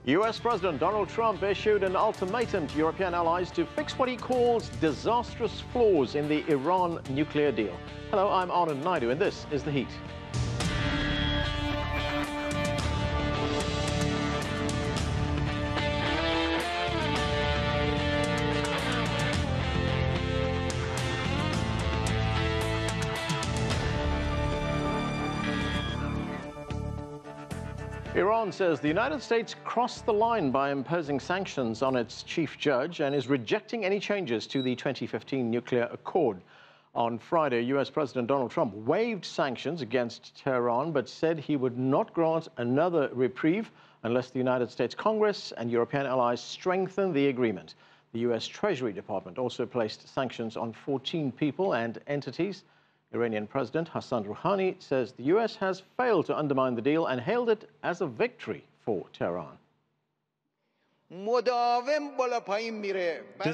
US President Donald Trump issued an ultimatum to European allies to fix what he calls disastrous flaws in the Iran nuclear deal. Hello, I'm Anand Naidu, and this is The Heat. Iran says the United States crossed the line by imposing sanctions on its chief judge and is rejecting any changes to the 2015 nuclear accord. On Friday, US President Donald Trump waived sanctions against Tehran, but said he would not grant another reprieve unless the United States Congress and European allies strengthen the agreement. The US Treasury Department also placed sanctions on 14 people and entities. Iranian President Hassan Rouhani says the US has failed to undermine the deal and hailed it as a victory for Tehran. This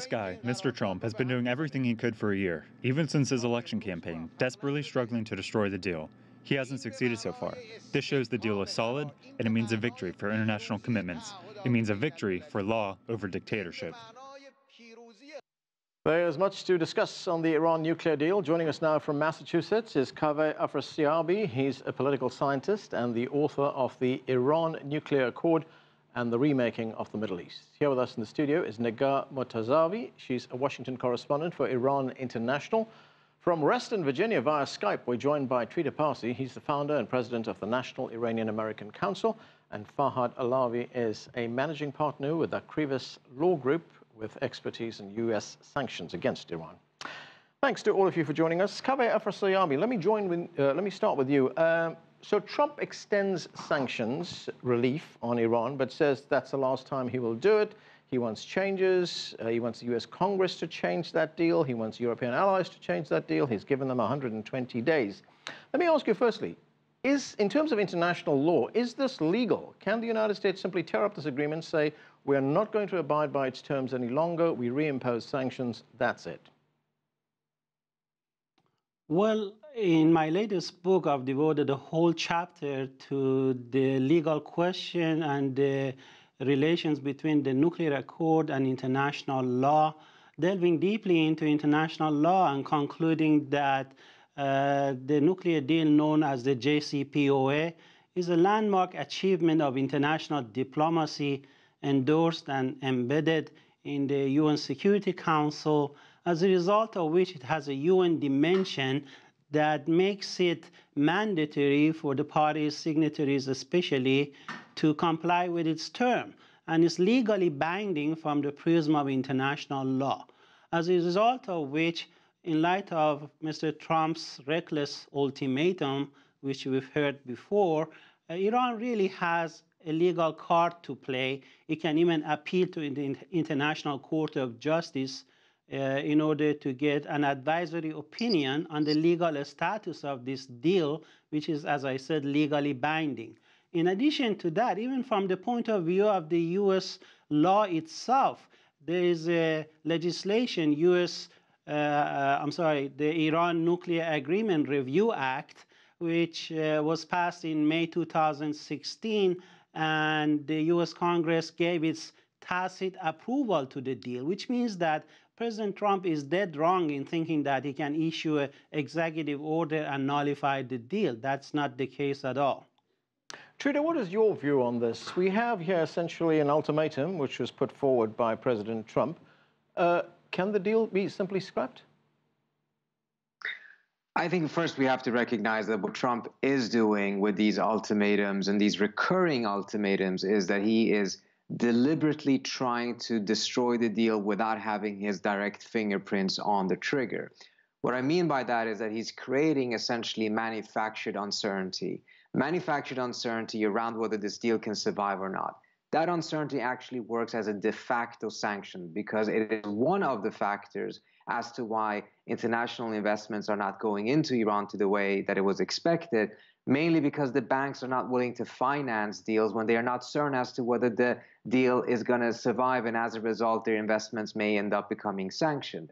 guy, Mr. Trump, has been doing everything he could for a year, even since his election campaign, desperately struggling to destroy the deal. He hasn't succeeded so far. This shows the deal is solid, and it means a victory for international commitments. It means a victory for law over dictatorship. There's much to discuss on the Iran nuclear deal. Joining us now from Massachusetts is Kaveh Afrasiabi. He's a political scientist and the author of the Iran Nuclear Accord and the Remaking of the Middle East. Here with us in the studio is Negar Mortazavi. She's a Washington correspondent for Iran International. From Reston, Virginia, via Skype, we're joined by Trita Parsi. He's the founder and president of the National Iranian-American Council. And Farhad Alavi is a managing partner with Akrivis Law Group, with expertise in U.S. sanctions against Iran. Thanks to all of you for joining us. Kaveh Afrasiabi, let me start with you. So Trump extends sanctions relief on Iran, but says that's the last time he will do it. He wants changes. He wants the U.S. Congress to change that deal. He wants European allies to change that deal. He's given them 120 days. Let me ask you firstly, in terms of international law, is this legal? Can the United States simply tear up this agreement, say, we're not going to abide by its terms any longer, we reimpose sanctions, that's it? Well, in my latest book, I've devoted a whole chapter to the legal question and the relations between the nuclear accord and international law, delving deeply into international law and concluding that the nuclear deal known as the JCPOA is a landmark achievement of international diplomacy endorsed and embedded in the UN Security Council, as a result of which it has a UN dimension that makes it mandatory for the parties, signatories especially, to comply with its term, and is legally binding from the prism of international law. As a result of which, in light of Mr. Trump's reckless ultimatum, which we've heard before, Iran really has a legal card to play. It can even appeal to the International Court of Justice in order to get an advisory opinion on the legal status of this deal, which is, as I said, legally binding. In addition to that, even from the point of view of the U.S. law itself, there is a legislation, the Iran Nuclear Agreement Review Act, which was passed in May 2016, and the U.S. Congress gave its tacit approval to the deal, which means that President Trump is dead wrong in thinking that he can issue an executive order and nullify the deal. That's not the case at all. Trita, what is your view on this? We have here essentially an ultimatum which was put forward by President Trump. Can the deal be simply scrapped? I think first we have to recognize that what Trump is doing with these ultimatums and these recurring ultimatums is that he is deliberately trying to destroy the deal without having his direct fingerprints on the trigger. What I mean by that is that he's creating essentially manufactured uncertainty around whether this deal can survive or not. That uncertainty actually works as a de facto sanction because it is one of the factors as to why international investments are not going into Iran to the way that it was expected, mainly because the banks are not willing to finance deals when they are not certain as to whether the deal is going to survive, and as a result, their investments may end up becoming sanctioned.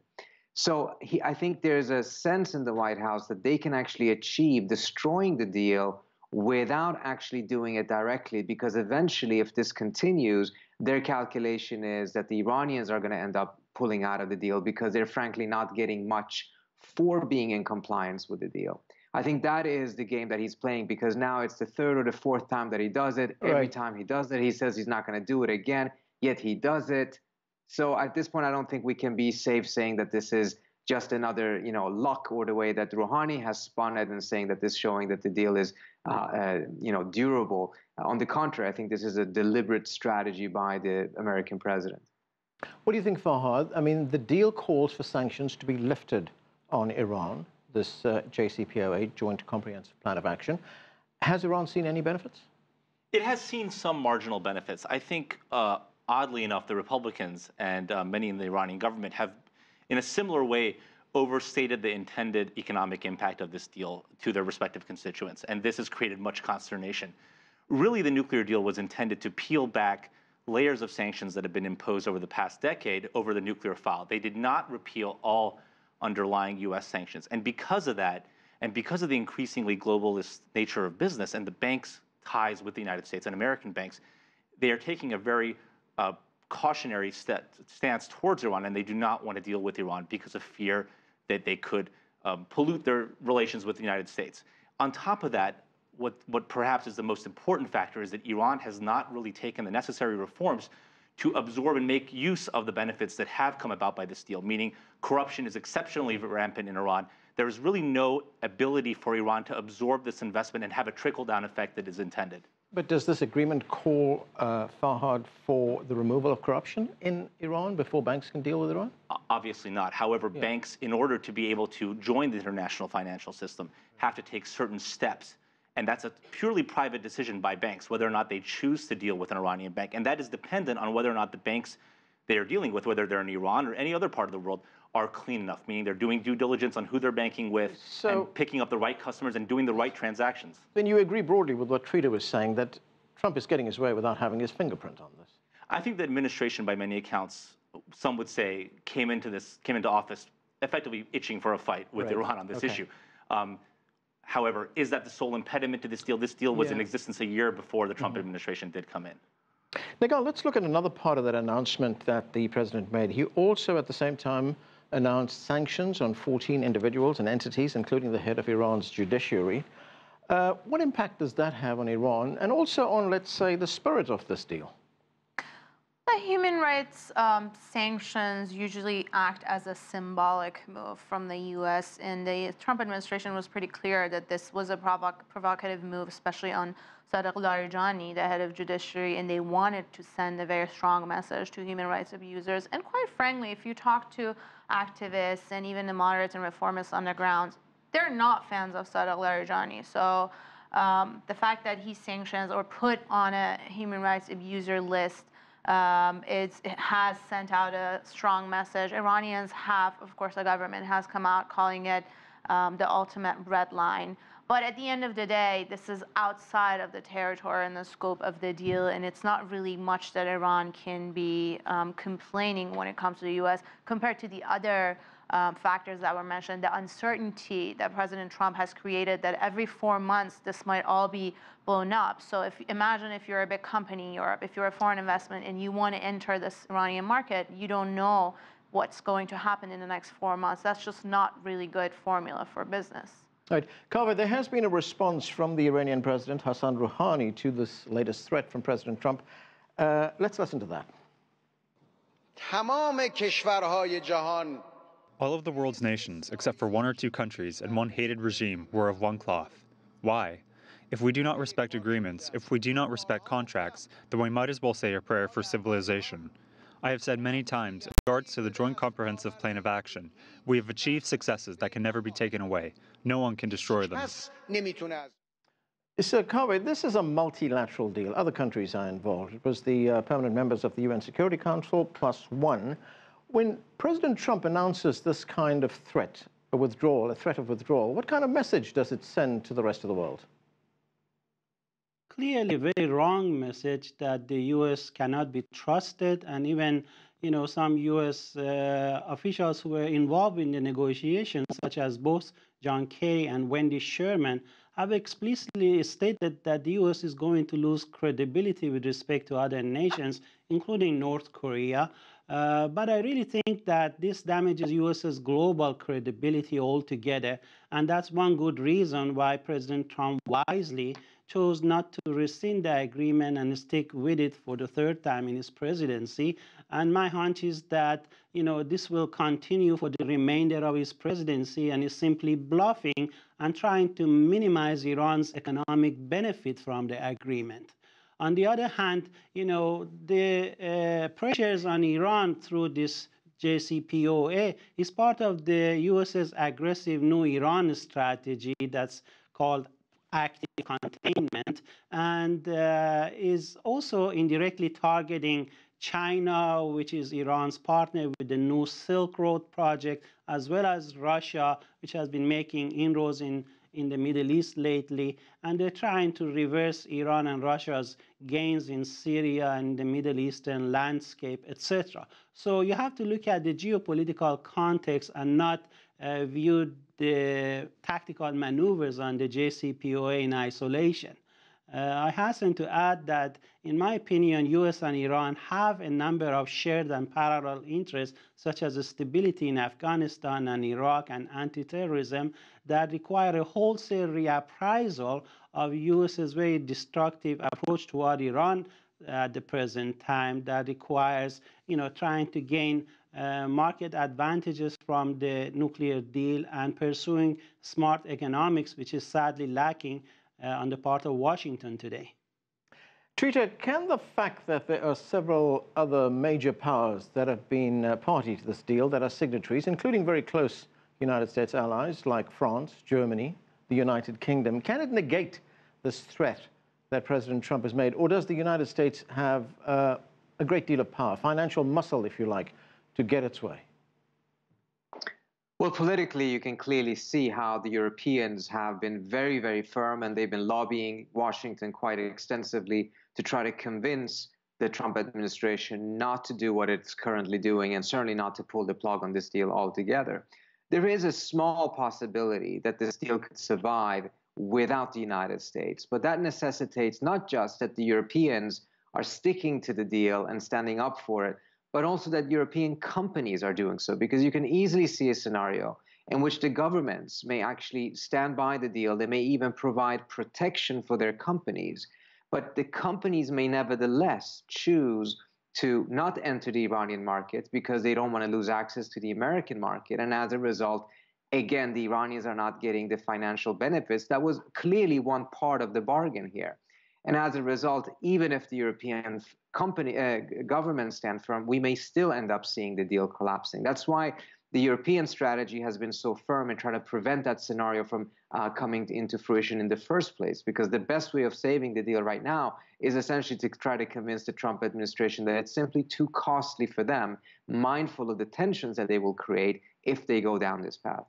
So I think there's a sense in the White House that they can actually achieve destroying the deal without actually doing it directly, because eventually, if this continues, their calculation is that the Iranians are going to end up pulling out of the deal because they're frankly not getting much for being in compliance with the deal. I think that is the game that he's playing, because now it's the third or the fourth time that he does it. Every Right. time he does it, he says he's not going to do it again, yet he does it. So at this point, I don't think we can be safe saying that this is just another, luck, or the way that Rouhani has spun it and saying that this showing that the deal is, durable. On the contrary, I think this is a deliberate strategy by the American president. What do you think, Farhad? I mean, the deal calls for sanctions to be lifted on Iran, this JCPOA, Joint Comprehensive Plan of Action. Has Iran seen any benefits? It has seen some marginal benefits. I think, oddly enough, the Republicans and many in the Iranian government have, in a similar way, overstated the intended economic impact of this deal to their respective constituents, and this has created much consternation. Really, the nuclear deal was intended to peel back layers of sanctions that have been imposed over the past decade over the nuclear file. They did not repeal all underlying U.S. sanctions. And because of that, and because of the increasingly globalist nature of business and the bank's ties with the United States and American banks, they are taking a very cautionary stance towards Iran, and they do not want to deal with Iran because of fear that they could pollute their relations with the United States. On top of that, what perhaps is the most important factor is that Iran has not really taken the necessary reforms to absorb and make use of the benefits that have come about by this deal, meaning corruption is exceptionally rampant in Iran. There is really no ability for Iran to absorb this investment and have a trickle-down effect that is intended. But does this agreement call, Farhad, for the removal of corruption in Iran before banks can deal with Iran? Obviously not. However, banks, in order to be able to join the international financial system, have to take certain steps. And that's a purely private decision by banks, whether or not they choose to deal with an Iranian bank. And that is dependent on whether or not the banks they are dealing with, whether they're in Iran or any other part of the world, are clean enough, meaning they're doing due diligence on who they're banking with and picking up the right customers and doing the right transactions. Then you agree broadly with what Trita was saying, that Trump is getting his way without having his fingerprint on this? I think the administration, by many accounts, some would say, came into office effectively itching for a fight with Iran on this issue. However, is that the sole impediment to this deal? This deal was in existence a year before the Trump administration did come in. Negar, let's look at another part of that announcement that the president made. He also, at the same time, announced sanctions on 14 individuals and entities, including the head of Iran's judiciary. What impact does that have on Iran and also on, let's say, the spirit of this deal? The human rights sanctions usually act as a symbolic move from the U.S., and the Trump administration was pretty clear that this was a provocative move, especially on Sadiq Larijani, the head of judiciary, and they wanted to send a very strong message to human rights abusers. And quite frankly, if you talk to activists and even the moderates and reformists on the ground, they're not fans of Sadiq Larijani. So the fact that he's sanctioned or put on a human rights abuser list, it has sent out a strong message. Iranians have, of course, the government has come out calling it the ultimate red line. But at the end of the day, this is outside of the territory and the scope of the deal, and it's not really much that Iran can be complaining when it comes to the U.S. compared to the other factors that were mentioned, the uncertainty that President Trump has created, that every 4 months this might all be blown up. So imagine if you're a big company in Europe, if you're a foreign investment and you want to enter this Iranian market, you don't know what's going to happen in the next 4 months. That's just not really good formula for business. Right. Kaveh, there has been a response from the Iranian president, Hassan Rouhani, to this latest threat from President Trump. Let's listen to that. All of the world's nations, except for 1 or 2 countries and one hated regime, were of one cloth. Why? If we do not respect agreements, if we do not respect contracts, then we might as well say a prayer for civilization. I have said many times, in regards to the Joint Comprehensive Plan of Action, we have achieved successes that can never be taken away. No one can destroy them. So, Kaveh, this is a multilateral deal. Other countries are involved. It was the permanent members of the UN Security Council +1. When President Trump announces this kind of threat, a threat of withdrawal, what kind of message does it send to the rest of the world? Clearly a very wrong message that the U.S. cannot be trusted, and even some U.S. officials who were involved in the negotiations, such as both John Kerry and Wendy Sherman, have explicitly stated that the U.S. is going to lose credibility with respect to other nations, including North Korea. But I really think that this damages U.S.'s global credibility altogether, and that's one good reason why President Trump wisely chose not to rescind the agreement and stick with it for the third time in his presidency. And my hunch is that, this will continue for the remainder of his presidency, and is simply bluffing and trying to minimize Iran's economic benefit from the agreement. On the other hand, the pressures on Iran through this JCPOA is part of the U.S.'s aggressive new Iran strategy that's called active containment, and is also indirectly targeting China, which is Iran's partner with the new Silk Road project, as well as Russia, which has been making inroads in the Middle East lately, and they're trying to reverse Iran and Russia's gains in Syria and the Middle Eastern landscape, etc. So you have to look at the geopolitical context and not view the tactical maneuvers on the JCPOA in isolation. I hasten to add that, in my opinion, U.S. and Iran have a number of shared and parallel interests, such as stability in Afghanistan and Iraq and anti-terrorism, that require a wholesale reappraisal of U.S.'s very destructive approach toward Iran at the present time, that requires, trying to gain market advantages from the nuclear deal and pursuing smart economics, which is sadly lacking on the part of Washington today. Trita, can the fact that there are several other major powers that have been party to this deal, that are signatories, including very close United States allies like France, Germany, the United Kingdom, can it negate this threat that President Trump has made? Or does the United States have a great deal of power, financial muscle, if you like, to get its way? Well, politically, you can clearly see how the Europeans have been very, very firm, and they've been lobbying Washington quite extensively to try to convince the Trump administration not to do what it's currently doing, and certainly not to pull the plug on this deal altogether. There is a small possibility that this deal could survive without the United States, but that necessitates not just that the Europeans are sticking to the deal and standing up for it, but also that European companies are doing so, because you can easily see a scenario in which the governments may actually stand by the deal. They may even provide protection for their companies, but the companies may nevertheless choose to not enter the Iranian market because they don't want to lose access to the American market. And as a result, again, the Iranians are not getting the financial benefits. That was clearly one part of the bargain here. And as a result, even if the European government stand firm, we may still end up seeing the deal collapsing. That's why the European strategy has been so firm in trying to prevent that scenario from coming into fruition in the first place, because the best way of saving the deal right now is essentially to try to convince the Trump administration that it's simply too costly for them, mindful of the tensions that they will create if they go down this path.